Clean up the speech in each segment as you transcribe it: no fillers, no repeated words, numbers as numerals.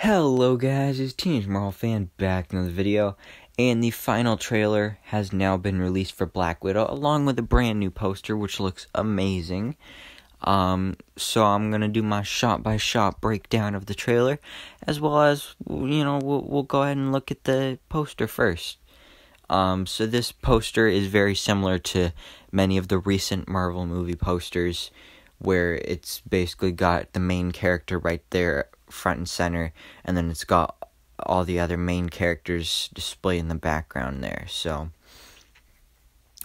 Hello guys, it's Teenage Marvel Fan back in the video, and the final trailer has now been released for Black Widow, along with a brand new poster, which looks amazing. So I'm gonna do my shot-by-shot breakdown of the trailer, as well as, we'll go ahead and look at the poster first. So this poster is very similar to many of the recent Marvel movie posters, where it's basically got the main character right there front and center, and then it's got all the other main characters displayed in the background there. So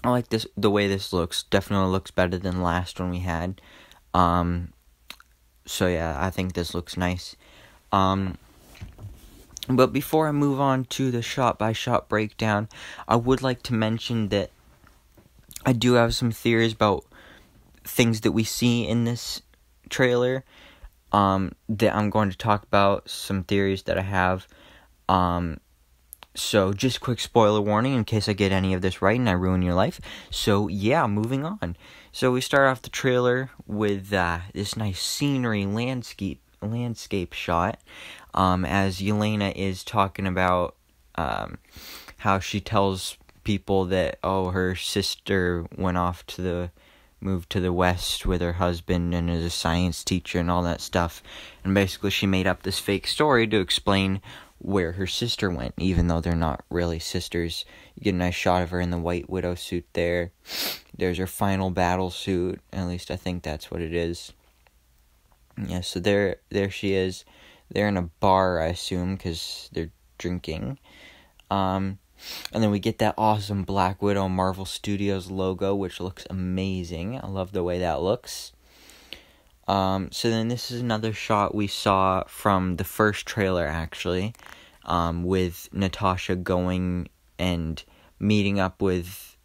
I like the way this looks. Definitely looks better than the last one we had. So yeah, I think this looks nice. But before I move on to the shot-by-shot breakdown, I would like to mention that I do have some theories about things that we see in this trailer, that I'm going to talk about, some theories that I have. So just quick spoiler warning in case I get any of this right and I ruin your life. So yeah, moving on. So we start off the trailer with this nice scenery landscape shot, as Yelena is talking about how she tells people that, her sister moved to the West with her husband and is a science teacher and all that stuff. And basically she made up this fake story to explain where her sister went, even though they're not really sisters. You get a nice shot of her in the White Widow suit there. There's her final battle suit. At least I think that's what it is. Yeah, so there she is. They're in a bar, I assume, because they're drinking. And then we get that awesome Black Widow Marvel Studios logo, which looks amazing. I love the way that looks. So then this is another shot we saw from the first trailer, actually, with Natasha going and meeting up with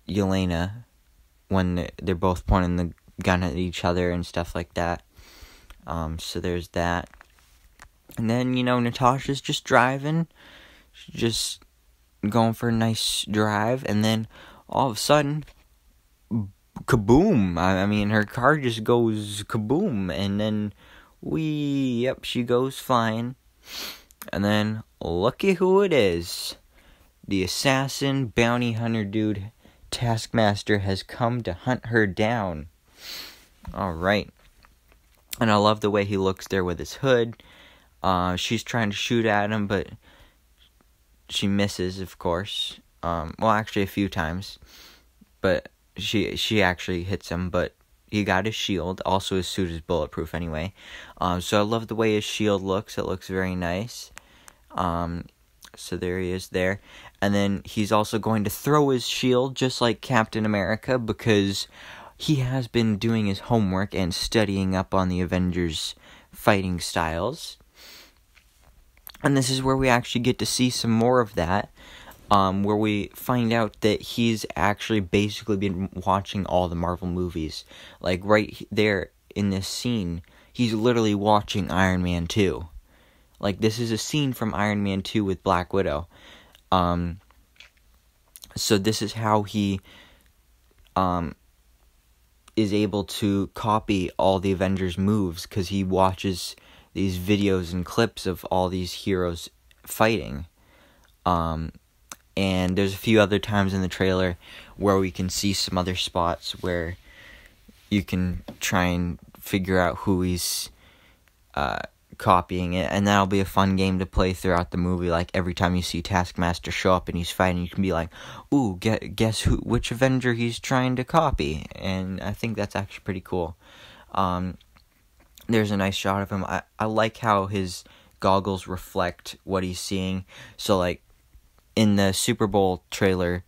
Yelena when they're both pointing the gun at each other and stuff like that. So there's that. And then, Natasha's just driving. She's just going for a nice drive. And then, all of a sudden, kaboom. I mean, her car just goes kaboom. And then, she goes flying. And then, looky who it is. The assassin, bounty hunter dude, Taskmaster, has come to hunt her down. Alright. And I love the way he looks there with his hood. She's trying to shoot at him, but she misses, of course. Actually a few times. But she actually hits him, but he got his shield. Also, his suit is bulletproof anyway. So I love the way his shield looks. It looks very nice. So there he is there. And then he's also going to throw his shield, just like Captain America, because he has been doing his homework and studying up on the Avengers fighting styles. And this is where we actually get to see some more of that, where we find out that he's actually basically been watching all the Marvel movies. Like, right there in this scene, he's literally watching Iron Man 2. Like, this is a scene from Iron Man 2 with Black Widow. So this is how he is able to copy all the Avengers moves, because he watches these videos and clips of all these heroes fighting. And there's a few other times in the trailer where we can see some other spots where you can try and figure out who he's copying it, and that'll be a fun game to play throughout the movie. Like, every time you see Taskmaster show up and he's fighting, you can be like, ooh, guess which Avenger he's trying to copy. And I think that's actually pretty cool. There's a nice shot of him. I like how his goggles reflect what he's seeing. So, like, in the Super Bowl trailer,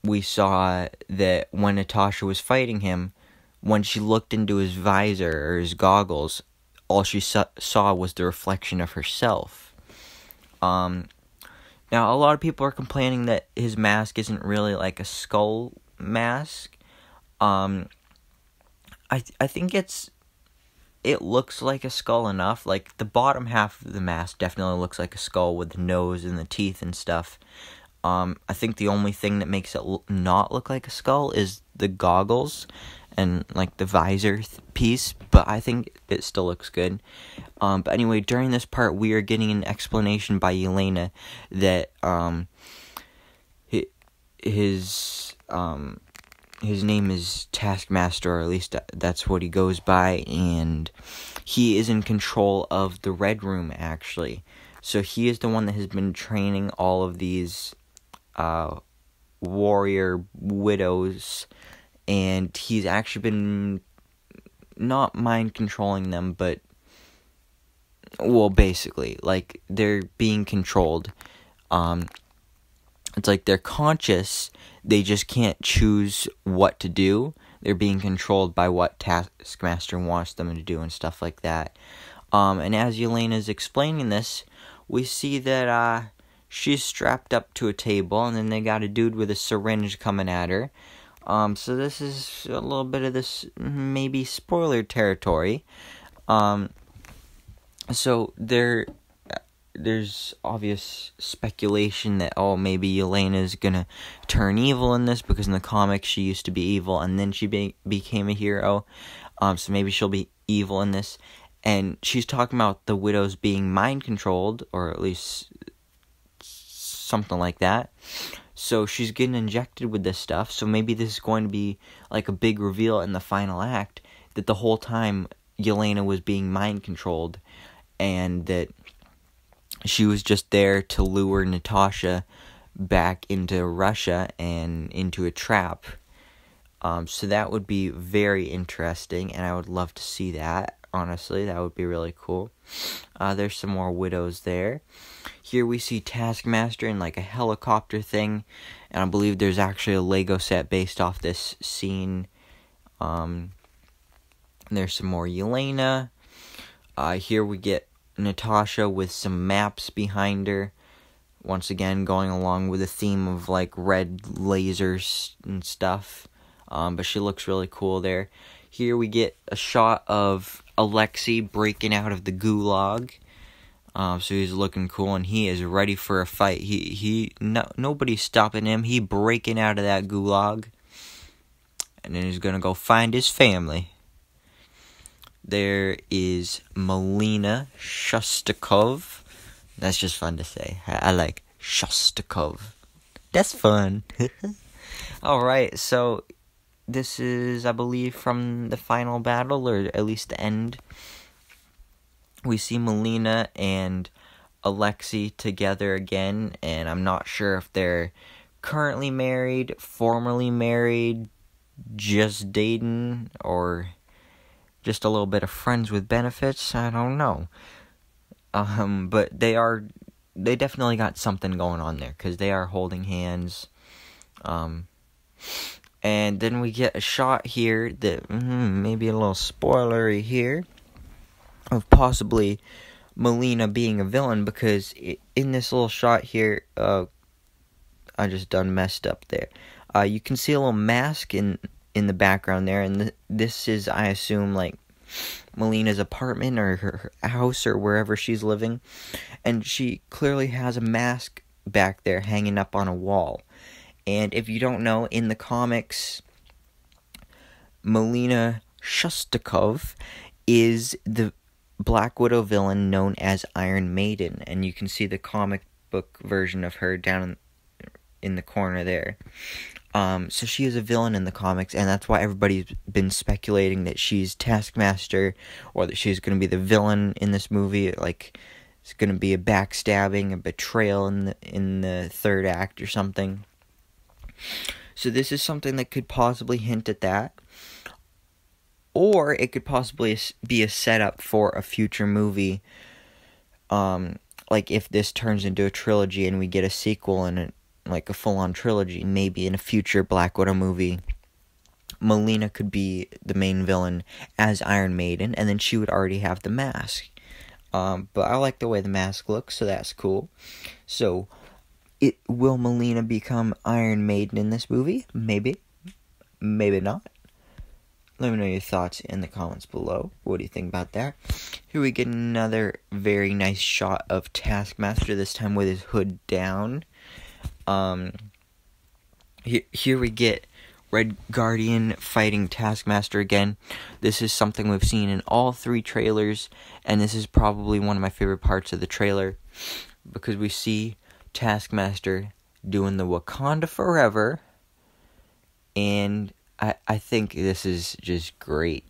we saw that when Natasha was fighting him, when she looked into his visor or his goggles, all she saw was the reflection of herself. Now, a lot of people are complaining that his mask isn't really like a skull mask. I think it looks like a skull enough. Like, the bottom half of the mask definitely looks like a skull with the nose and the teeth and stuff. I think the only thing that makes it not look like a skull is the goggles. and like the visor piece, but I think it still looks good. But anyway, during this part, we are getting an explanation by Yelena that his name is Taskmaster, or at least that's what he goes by, and he is in control of the Red Room, actually. So he is the one that has been training all of these warrior widows, and he's actually been not mind controlling them, but, well, basically, like, they're being controlled. It's like they're conscious, they just can't choose what to do. They're being controlled by what Taskmaster wants them to do and stuff like that. And as Yelena's explaining this, we see that she's strapped up to a table, and then they got a dude with a syringe coming at her. So this is a little bit of this maybe spoiler territory. So there's obvious speculation that, maybe Yelena's gonna turn evil in this, because in the comics she used to be evil and then she became a hero. So maybe she'll be evil in this. And she's talking about the widows being mind controlled, or at least something like that. So she's getting injected with this stuff. So maybe this is going to be like a big reveal in the final act, that the whole time Yelena was being mind controlled, and that she was just there to lure Natasha back into Russia and into a trap. So that would be very interesting, and I would love to see that. Honestly, that would be really cool. There's some more widows there. Here we see Taskmaster in like a helicopter thing, and I believe there's actually a Lego set based off this scene. There's some more Yelena. Here we get Natasha with some maps behind her. Once again, going along with the theme of like red lasers and stuff. But she looks really cool there. Here we get a shot of Alexei breaking out of the gulag. So he's looking cool, and he is ready for a fight. Nobody's stopping him. He breaking out of that gulag, and then he's gonna go find his family. There is Melina Shostakov. That's just fun to say. I like Shostakov. That's fun. Alright, so this is, I believe, from the final battle, or at least the end. We see Melina and Alexei together again, and I'm not sure if they're currently married, formerly married, just dating, or just a little bit of friends with benefits. I don't know. But they definitely got something going on there, because they are holding hands. And then we get a shot here that, maybe a little spoilery here, of possibly Melina being a villain, because in this little shot here, I just done messed up there. You can see a little mask in the background there, and this is, I assume, like Melina's apartment or her house or wherever she's living, and she clearly has a mask back there hanging up on a wall. And if you don't know, in the comics, Melina Shostakov is the Black Widow villain known as Iron Maiden, and you can see the comic book version of her down in the corner there. So she is a villain in the comics, and that's why everybody's been speculating that she's Taskmaster, or that she's going to be the villain in this movie. Like, it's going to be a backstabbing, a betrayal in the third act or something. So this is something that could possibly hint at that. Or it could possibly be a setup for a future movie. Like if this turns into a trilogy and we get a sequel and like a full-on trilogy, maybe in a future Black Widow movie, Melina could be the main villain as Iron Maiden, and then she would already have the mask. But I like the way the mask looks, so that's cool. So, will Melina become Iron Maiden in this movie? Maybe. Maybe not. Let me know your thoughts in the comments below. What do you think about that? Here we get another very nice shot of Taskmaster, this time with his hood down. Here we get Red Guardian fighting Taskmaster again. This is something we've seen in all 3 trailers, and this is probably one of my favorite parts of the trailer, because we see Taskmaster doing the Wakanda Forever, and I think this is just great.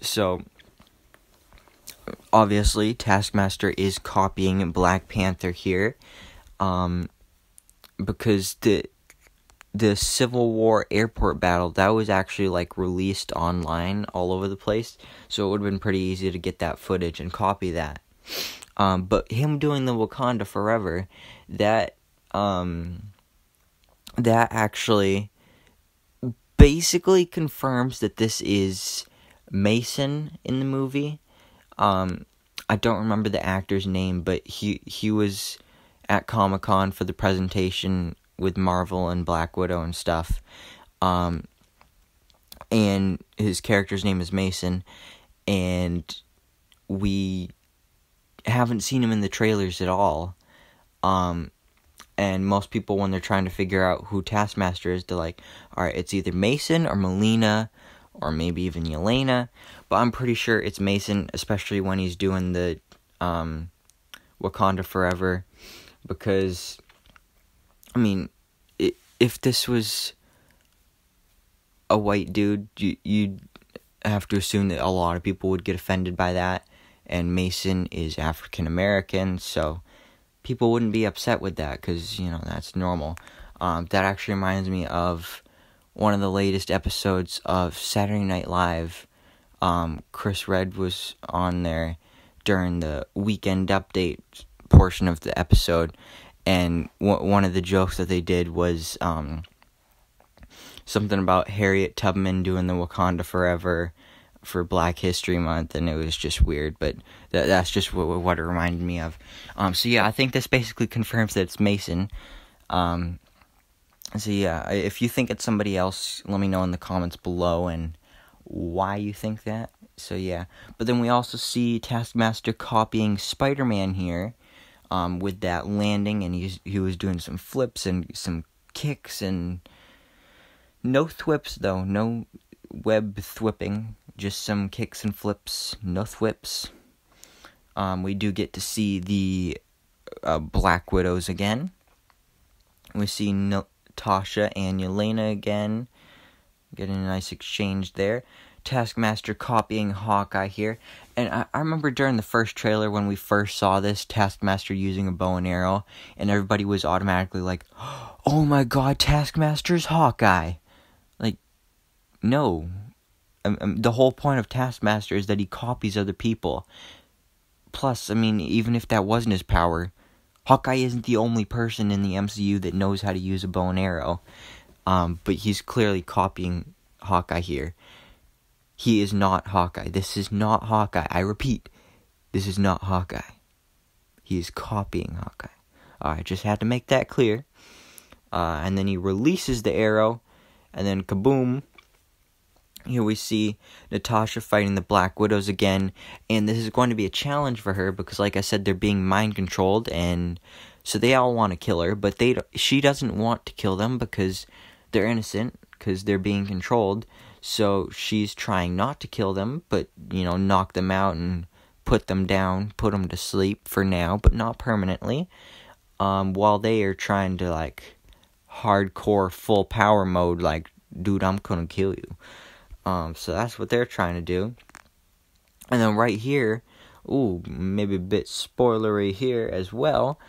So, obviously, Taskmaster is copying Black Panther here, because the Civil War airport battle, that was actually, like, released online all over the place, so it would have been pretty easy to get that footage and copy that. But him doing the Wakanda Forever, that actually basically confirms that this is Mason in the movie. I don't remember the actor's name, but he was at Comic-Con for the presentation with Marvel and Black Widow and stuff. And his character's name is Mason, and we haven't seen him in the trailers at all. And most people, when they're trying to figure out who Taskmaster is, they're like, alright, it's either Mason or Melina, or maybe even Yelena, but I'm pretty sure it's Mason, especially when he's doing the Wakanda Forever, because, I mean, if this was a white dude, you'd have to assume that a lot of people would get offended by that, and Mason is African American, so people wouldn't be upset with that, because, you know, that's normal. That actually reminds me of one of the latest episodes of Saturday Night Live. Chris Redd was on there during the weekend update portion of the episode, and one of the jokes that they did was something about Harriet Tubman doing the Wakanda Forever for Black History Month, and it was just weird, but that's just what it reminded me of. So yeah, I think this basically confirms that it's Mason. So yeah, if you think it's somebody else, let me know in the comments below and why you think that. So yeah, but then we also see Taskmaster copying Spider-Man here, with that landing, and he was doing some flips and some kicks, and no thwips though, no web thwipping, just some kicks and flips, no thwips. We do get to see the Black Widows again. We see Natasha and Yelena again, getting a nice exchange there. Taskmaster copying Hawkeye here. And I remember during the first trailer when we first saw this, Taskmaster using a bow and arrow, and everybody was automatically like, oh my god, Taskmaster's Hawkeye. Like, no. The whole point of Taskmaster is that he copies other people. Plus, I mean, even if that wasn't his power, Hawkeye isn't the only person in the MCU that knows how to use a bow and arrow. But he's clearly copying Hawkeye here. He is not Hawkeye. This is not Hawkeye. I repeat, this is not Hawkeye. He is copying Hawkeye. I just had to make that clear. And then he releases the arrow, and then kaboom. Here we see Natasha fighting the Black Widows again, and this is going to be a challenge for her because, like I said, they're being mind-controlled, and so they all want to kill her, but she doesn't want to kill them because they're innocent, because they're being controlled, so she's trying not to kill them, but, you know, knock them out and put them down, put them to sleep for now, but not permanently, while they are trying to, like, hardcore full power mode, like, dude, I'm gonna kill you. So that's what they're trying to do. And then right here, maybe a bit spoilery here as well,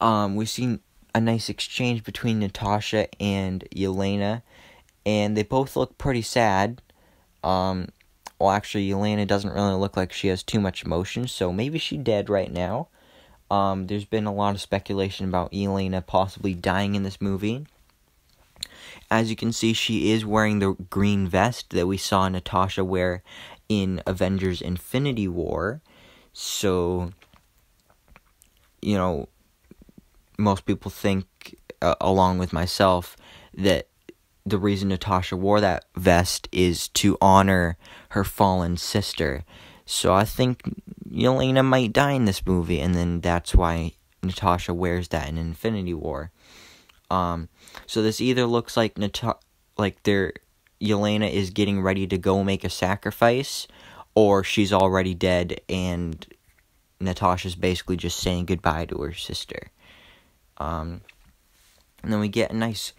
we've seen a nice exchange between Natasha and Yelena, and they both look pretty sad. Well, actually, Yelena doesn't really look like she has too much emotion, so maybe she's dead right now. There's been a lot of speculation about Yelena possibly dying in this movie. As you can see, she is wearing the green vest that we saw Natasha wear in Avengers Infinity War. So, you know, most people think, along with myself, that the reason Natasha wore that vest is to honor her fallen sister. So I think Yelena might die in this movie, and then that's why Natasha wears that in Infinity War. So this either looks like Yelena is getting ready to go make a sacrifice, or she's already dead and Natasha's basically just saying goodbye to her sister. And then we get a nice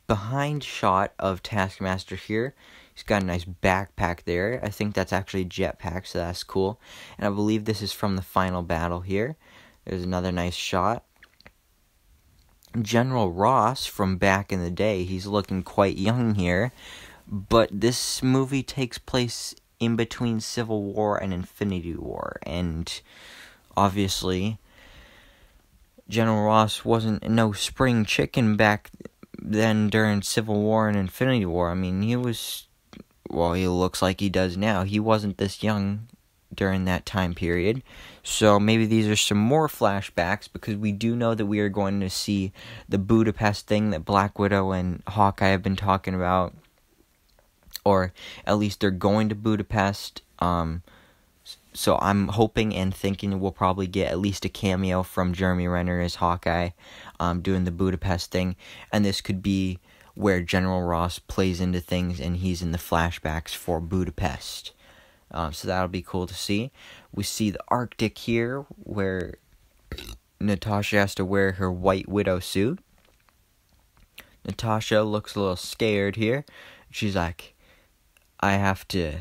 behind shot of Taskmaster here. He's got a nice backpack there. I think that's actually a jetpack, so that's cool. And I believe this is from the final battle here. There's another nice shot. General Ross from back in the day, he's looking quite young here. But this movie takes place in between Civil War and Infinity War. And obviously, General Ross wasn't no spring chicken back then during Civil War and Infinity War. I mean, he looks like he does now. He wasn't this young during that time period. So maybe these are some more flashbacks, because we do know that we are going to see the Budapest thing that Black Widow and Hawkeye have been talking about. Or at least they're going to Budapest. So I'm hoping and thinking we'll probably get at least a cameo from Jeremy Renner as Hawkeye, doing the Budapest thing. And this could be where General Ross plays into things and he's in the flashbacks for Budapest. So that'll be cool to see. We see the Arctic here, where Natasha has to wear her White Widow suit. Natasha looks a little scared here. She's like, I have to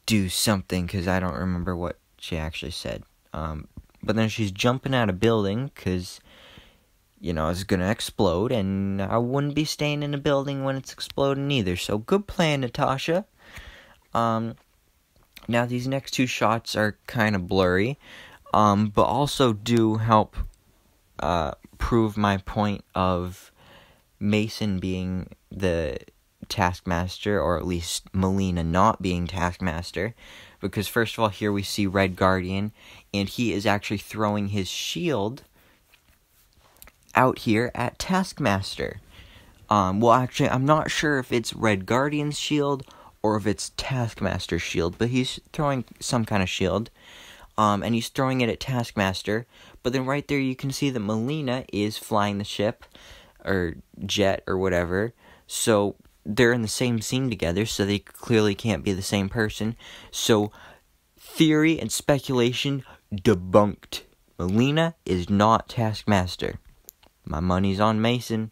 do something, because I don't remember what she actually said. But then she's jumping out of building, because, it's going to explode, and I wouldn't be staying in a building when it's exploding either. So good plan, Natasha. Now these next two shots are kind of blurry, but also do help prove my point of Mason being the Taskmaster, or at least Melina not being Taskmaster, because first of all, here we see Red Guardian, and he is actually throwing his shield out here at Taskmaster. Well, actually, I'm not sure if it's Red Guardian's shield or if it's Taskmaster's shield, but he's throwing some kind of shield, and he's throwing it at Taskmaster. But then right there you can see that Melina is flying the ship, or jet, or whatever, so they're in the same scene together, so they clearly can't be the same person. So, theory and speculation debunked. Melina is not Taskmaster. My money's on Mason.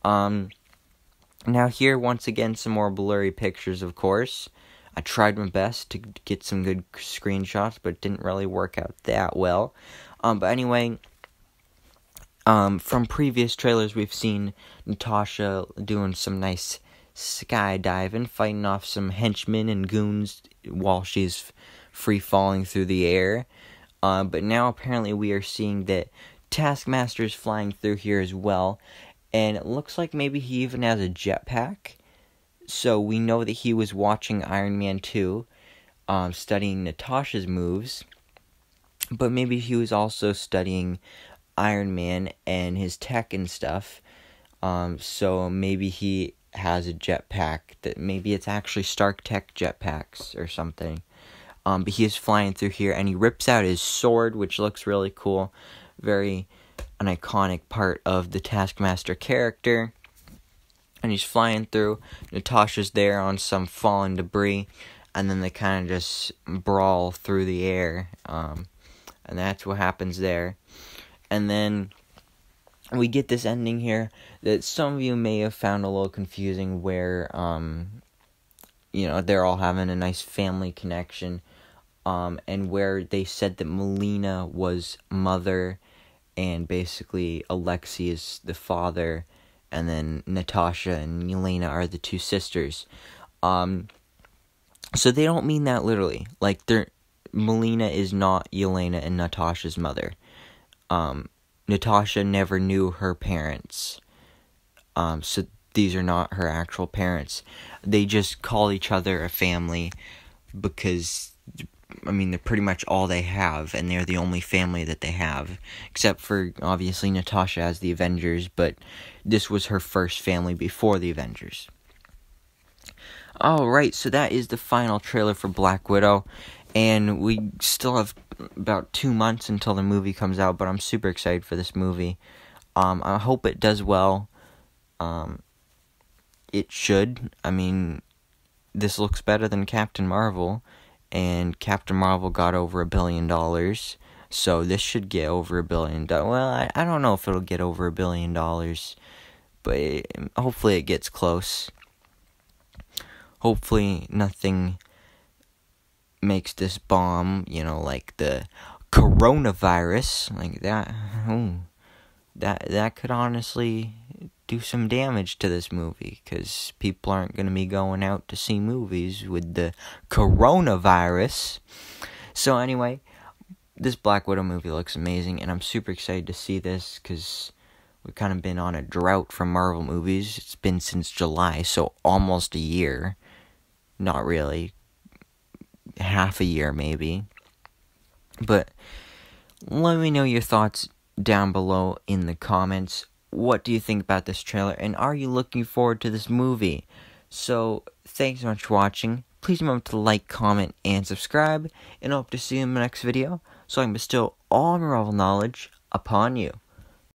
Now here, once again, some more blurry pictures, of course. I tried my best to get some good screenshots, but it didn't really work out that well. But anyway, from previous trailers, we've seen Natasha doing some nice skydiving, fighting off some henchmen and goons while she's free falling through the air. But now apparently we are seeing that Taskmaster's flying through here as well. And it looks like maybe he even has a jetpack. So we know that he was watching Iron Man 2, studying Natasha's moves. But maybe he was also studying Iron Man and his tech and stuff. So maybe he has a jetpack that maybe it's actually Stark Tech jetpacks or something. But he is flying through here, and he rips out his sword, which looks really cool. Very an iconic part of the Taskmaster character. And he's flying through. Natasha's there on some fallen debris, and then they kind of just brawl through the air. And that's what happens there. And then we get this ending here that some of you may have found a little confusing, where they're all having a nice family connection, and where they said that Melina was mother, and basically Alexei is the father, and then Natasha and Yelena are the two sisters. So they don't mean that literally. Like, Melina is not Yelena and Natasha's mother. Natasha never knew her parents. So these are not her actual parents. They just call each other a family because, they're pretty much all they have, and they're the only family that they have. Except for, obviously, Natasha as the Avengers, but this was her first family before the Avengers. Alright, so that is the final trailer for Black Widow, and we still have about 2 months until the movie comes out, but I'm super excited for this movie. I hope it does well. It should. I mean, this looks better than Captain Marvel, and Captain Marvel got over $1 billion, so this should get over $1 billion. Well, I don't know if it'll get over $1 billion, but hopefully it gets close. Hopefully nothing makes this bomb, like the coronavirus, like that. That could honestly do some damage to this movie, because people aren't going to be going out to see movies with the coronavirus. So anyway, this Black Widow movie looks amazing, and I'm super excited to see this, because we've kind of been on a drought from Marvel movies. It's been since July, so almost a year. Not really. Half a year, maybe. But let me know your thoughts down below in the comments. What do you think about this trailer, and are you looking forward to this movie? So, thanks so much for watching. Please remember to like, comment, and subscribe, and I hope to see you in my next video, so I can bestow all Marvel knowledge upon you.